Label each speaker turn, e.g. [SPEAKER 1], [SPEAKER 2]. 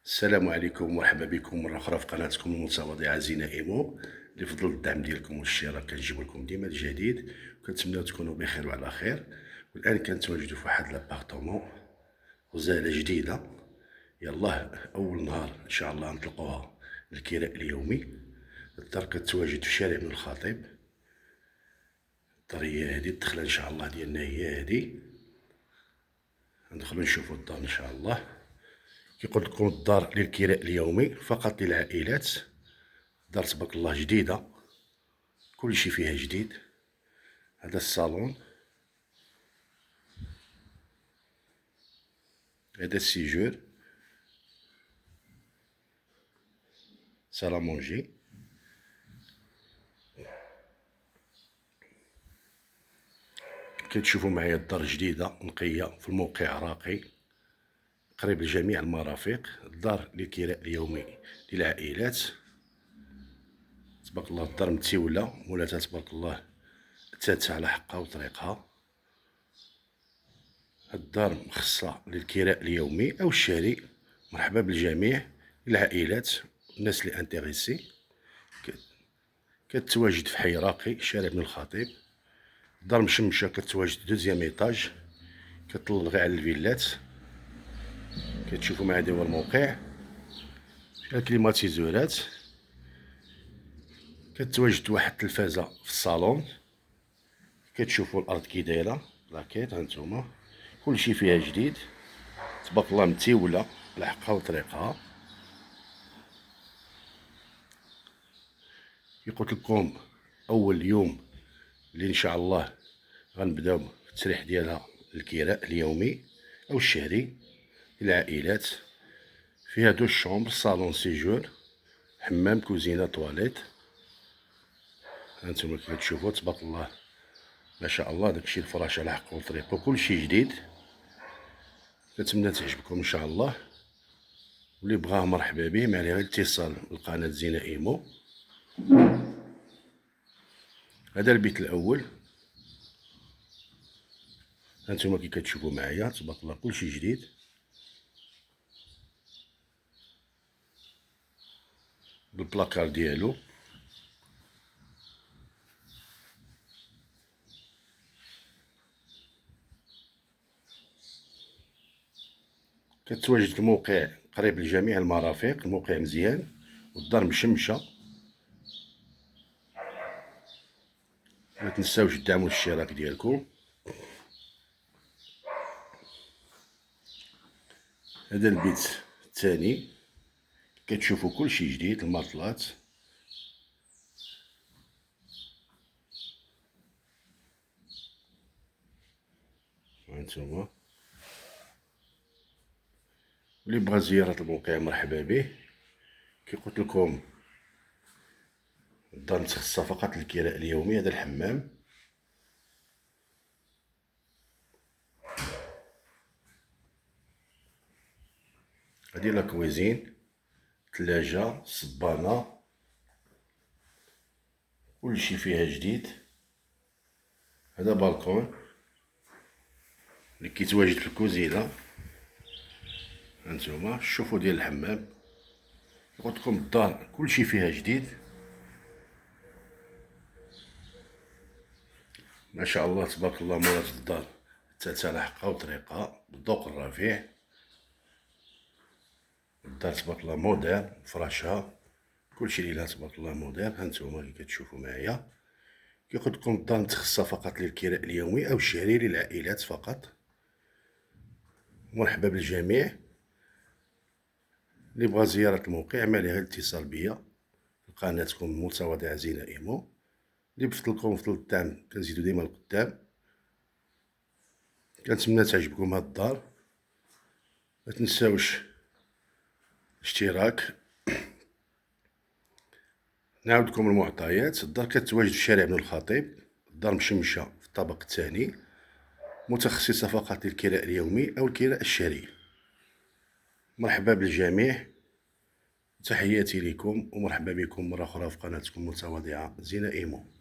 [SPEAKER 1] السلام عليكم ومرحبا بكم مرة أخرى في قناتكم المتواضعة زينة إيمو. لفضل الدعم ديالكم والاشتراك كنجيب لكم ديما الجديد، وكنتمناو تكونوا بخير وعلى خير. والآن كنتواجدوا في واحد لابارتومون غزالة جديدة. يلاه أول نهار إن شاء الله نطلقوها للكراء اليومي. الدار كتواجد في شارع ابن الخطيب. الدار هي هادي، الدخلة إن شاء الله ديالنا هي هادي. ندخلو نشوفو الدار إن شاء الله. كيقول لكم الدار للكراء اليومي فقط للعائلات. دار تبارك الله جديدة، كلشي فيها جديد. هذا الصالون، هذا السيجور، سالامونجي. كتشوفوا معايا الدار جديدة نقية في الموقع راقي قريب لجميع المرافق. الدار للكراء اليومي للعائلات. تبارك الله الدار متسولة، مولاتها تبارك الله تاتها على حقها وطريقها. الدار مخصصة للكراء اليومي أو الشهري. مرحبا بالجميع، العائلات، الناس اللي انتريسي. كتواجد في حي راقي شارع ابن الخطيب. دار مشمشة، كتواجد دوزيام ايطاج، كطل غير على الفيلات. كتشوفوا معايا هذا هو الموقع، فيها كليماتيزورات. كتواجد واحد التلفازة في الصالون. كتشوفوا الارض كي دايره لاكيت، هانتوما كلشي فيها جديد تبارك الله، متيوله على حقها وطريقها. قلت لكم اول يوم اللي ان شاء الله غنبداو التسريح ديالها الكراء اليومي او الشهري للعائلات. فيها دو شومبر، صالون سيجور، حمام، كوزينه، طواليت. هانتوما كي كتشوفوا تبارك الله ما شاء الله، داكشي الفراش على حقه وطريقه، كلشي جديد. كنتمنى تعجبكم ان شاء الله، واللي بغاه مرحبا به، ما عليه غير الاتصال بالقناه زينة ايمو. هذا البيت الاول، هانتوما كي كتشوفوا معايا تبارك الله كلشي جديد. بالبلاكار ديالو. كتواجد في الموقع قريب لجميع المرافق، الموقع مزيان والدار مشمشه. ما تنساوش دعموا الاشتراك ديالكم. هذا البيت الثاني، كتشوفوا كلشي جديد، الماطلات. هانتوما اللي بغى زيارة الموقع مرحبا به. كي قلت لكم الدار متخصصة فقط للكراء اليومي. هذا الحمام، هادي لا كويزين، ثلاجة، صبانة، كلشي فيها جديد. هذا بالكون اللي كيتواجد في الكوزينة. هانتوما الشوفو ديال الحمام. قلت لكم الدار كلشي فيها جديد ما شاء الله تبارك الله. مولات الدار تاتها على حقها وطريقها بالذوق الرفيع. الدار تبارك الله مودير، فراشها كلشي ليها تبارك الله مودير. هانتوما كي كتشوفوا معايا. كي قلت لكم الدار متخصصة فقط للكراء اليومي أو الشهري للعائلات فقط. مرحبا بالجميع، اللي بغى زيارة الموقع ما عليه غير الاتصال بيا قناتكم المتواضعة زينة ايمو. اللي بفضلكم فضل الدعم كنزيدو ديما لقدام. كنتمنى تعجبكم هاد الدار. ما تنساوش اشتراك. نعاود لكم المعطيات. الدار كتواجد في شارع ابن الخطيب. الدار مشمشة في الطابق الثاني، متخصصة فقط للكراء اليومي أو الكراء الشهري. مرحبا بالجميع، تحياتي لكم ومرحبا بكم مرة أخرى في قناتكم المتواضعة زينة ايمو.